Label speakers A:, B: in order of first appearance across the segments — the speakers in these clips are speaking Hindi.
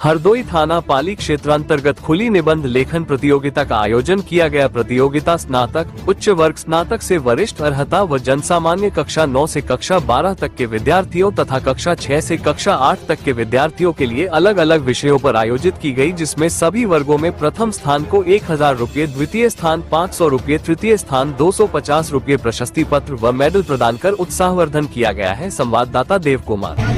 A: हरदोई थाना पाली क्षेत्र अंतर्गत खुली निबंध लेखन प्रतियोगिता का आयोजन किया गया। प्रतियोगिता स्नातक, उच्च वर्ग, स्नातक से वरिष्ठ अर्हता व जनसामान्य कक्षा 9 से कक्षा 12 तक के विद्यार्थियों तथा कक्षा 6 से कक्षा 8 तक के विद्यार्थियों के लिए अलग अलग विषयों पर आयोजित की गई, जिसमें सभी वर्गों में प्रथम स्थान को 1000 रुपये, द्वितीय स्थान 500 रुपये, तृतीय स्थान 250 रुपये प्रशस्ति पत्र व मेडल प्रदान कर उत्साहवर्धन किया गया है। संवाददाता देव कुमार।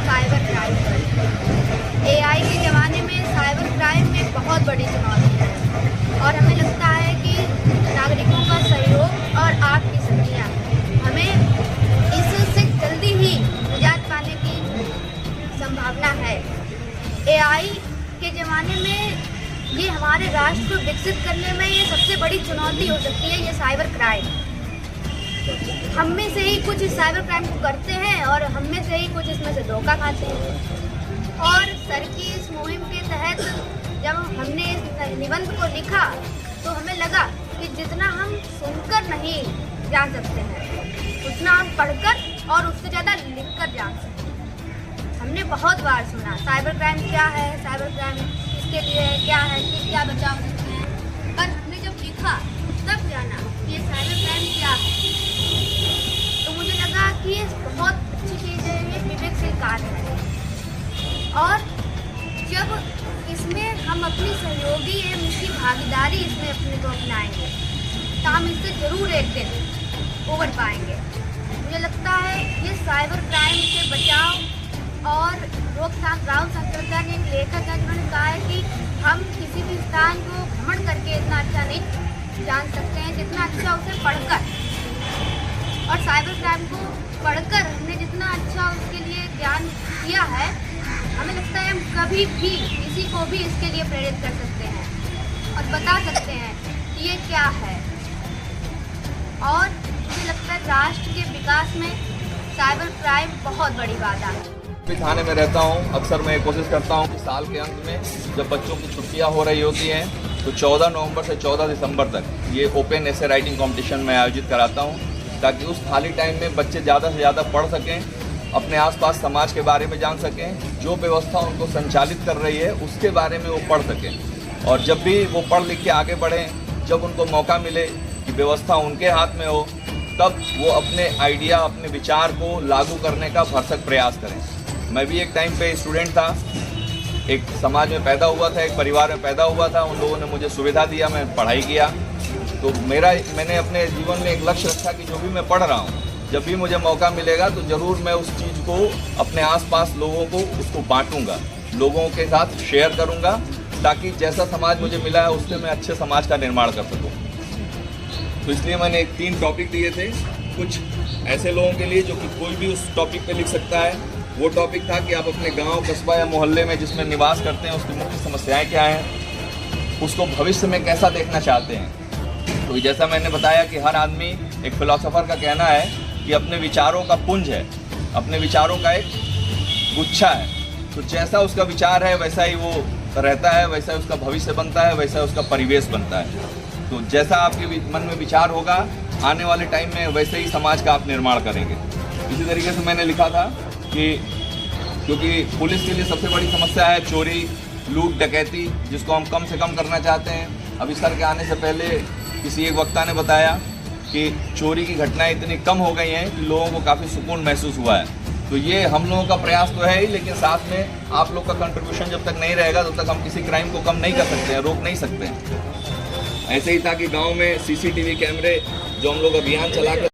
B: साइबर क्राइम पर एआई के ज़माने में साइबर क्राइम में बहुत बड़ी चुनौती है और हमें लगता है कि नागरिकों का सहयोग और आपकी सब्जियाँ हमें इससे जल्दी ही निजात पाने की संभावना है। एआई के ज़माने में ये हमारे राष्ट्र को विकसित करने में ये सबसे बड़ी चुनौती हो सकती है। ये साइबर क्राइम हम में से ही कुछ इस साइबर क्राइम को करते हैं और हम में से ही कुछ इसमें से धोखा खाते हैं। और सर की इस मुहिम के तहत जब हमने इस निबंध को लिखा तो हमें लगा कि जितना हम सुनकर नहीं जान सकते हैं उतना हम पढ़कर और उससे ज़्यादा लिखकर जान सकते हैं। हमने बहुत बार सुना साइबर क्राइम क्या है, साइबर क्राइम किसके लिए क्या है, कि क्या बचाव सकते हैं, पर हमने जब लिखा तब जाना कि ये साइबर क्राइम क्या है। तो मुझे लगा कि ये बहुत अच्छी चीज़ है, ये विवेकशील कार्य है और जब इसमें हम अपनी सहयोगी एवं इसकी भागीदारी इसमें अपने को अपनाएंगे तो हम इससे ज़रूर एक दिन उबर पाएंगे। मुझे लगता है ये साइबर क्राइम से बचाव और रोकथाम, राहुल संकृता ने एक लेखक है जिन्होंने कहा है कि हम किसी भी स्थान को भ्रमण करके इतना अच्छा नहीं जान सकते हैं जितना अच्छा उसे पढ़कर, और साइबर क्राइम को पढ़कर हमने जितना अच्छा उसके लिए ज्ञान किया है, हमें लगता है हम कभी भी किसी को भी इसके लिए प्रेरित कर सकते हैं और बता सकते हैं कि ये क्या है। और मुझे लगता है राष्ट्र के विकास में साइबर क्राइम बहुत बड़ी बाधा है।
C: थाने में रहता हूँ, अक्सर मैं कोशिश करता हूँ कि साल के अंत में जब बच्चों की छुट्टियाँ हो रही होती हैं तो 14 नवंबर से 14 दिसंबर तक ये ओपन एसे राइटिंग कंपटीशन में आयोजित कराता हूँ, ताकि उस खाली टाइम में बच्चे ज़्यादा से ज़्यादा पढ़ सकें, अपने आसपास समाज के बारे में जान सकें, जो व्यवस्था उनको संचालित कर रही है उसके बारे में वो पढ़ सकें। और जब भी वो पढ़ लिख के आगे बढ़ें, जब उनको मौका मिले कि व्यवस्था उनके हाथ में हो, तब वो अपने आइडिया, अपने विचार को लागू करने का भरसक प्रयास करें। मैं भी एक टाइम पे स्टूडेंट था, एक समाज में पैदा हुआ था, एक परिवार में पैदा हुआ था, उन लोगों ने मुझे सुविधा दिया, मैं पढ़ाई किया। तो मैंने अपने जीवन में एक लक्ष्य रखा कि जो भी मैं पढ़ रहा हूँ, जब भी मुझे मौका मिलेगा तो ज़रूर मैं उस चीज़ को अपने आसपास लोगों को उसको बांटूंगा, लोगों के साथ शेयर करूँगा, ताकि जैसा समाज मुझे मिला है उससे मैं अच्छे समाज का निर्माण कर सकूँ। तो इसलिए मैंने 3 टॉपिक दिए थे, कुछ ऐसे लोगों के लिए जो कि कोई भी उस टॉपिक पे लिख सकता है। वो टॉपिक था कि आप अपने गांव, कस्बा या मोहल्ले में जिसमें निवास करते हैं उसकी मुख्य समस्याएं क्या हैं, उसको भविष्य में कैसा देखना चाहते हैं। तो जैसा मैंने बताया कि हर आदमी, एक फिलोसोफर का कहना है कि अपने विचारों का पुंज है, अपने विचारों का एक गुच्छा है। तो जैसा उसका विचार है वैसा ही वो रहता है, वैसा ही उसका भविष्य बनता है, वैसा ही उसका परिवेश बनता है। तो जैसा आपके मन में विचार होगा, आने वाले टाइम में वैसे ही समाज का आप निर्माण करेंगे। इसी तरीके से मैंने लिखा था कि क्योंकि पुलिस के लिए सबसे बड़ी समस्या है चोरी, लूट, डकैती, जिसको हम कम से कम करना चाहते हैं। अभी सर के आने से पहले किसी एक वक्ता ने बताया कि चोरी की घटनाएं इतनी कम हो गई हैं कि लोगों को काफ़ी सुकून महसूस हुआ है। तो ये हम लोगों का प्रयास तो है ही, लेकिन साथ में आप लोग का कंट्रीब्यूशन जब तक नहीं रहेगा तब तक हम किसी क्राइम को कम नहीं कर सकते हैं, रोक नहीं सकते हैं। ऐसे ही था कि गाँव में CCTV कैमरे जो हम लोग अभियान चला कर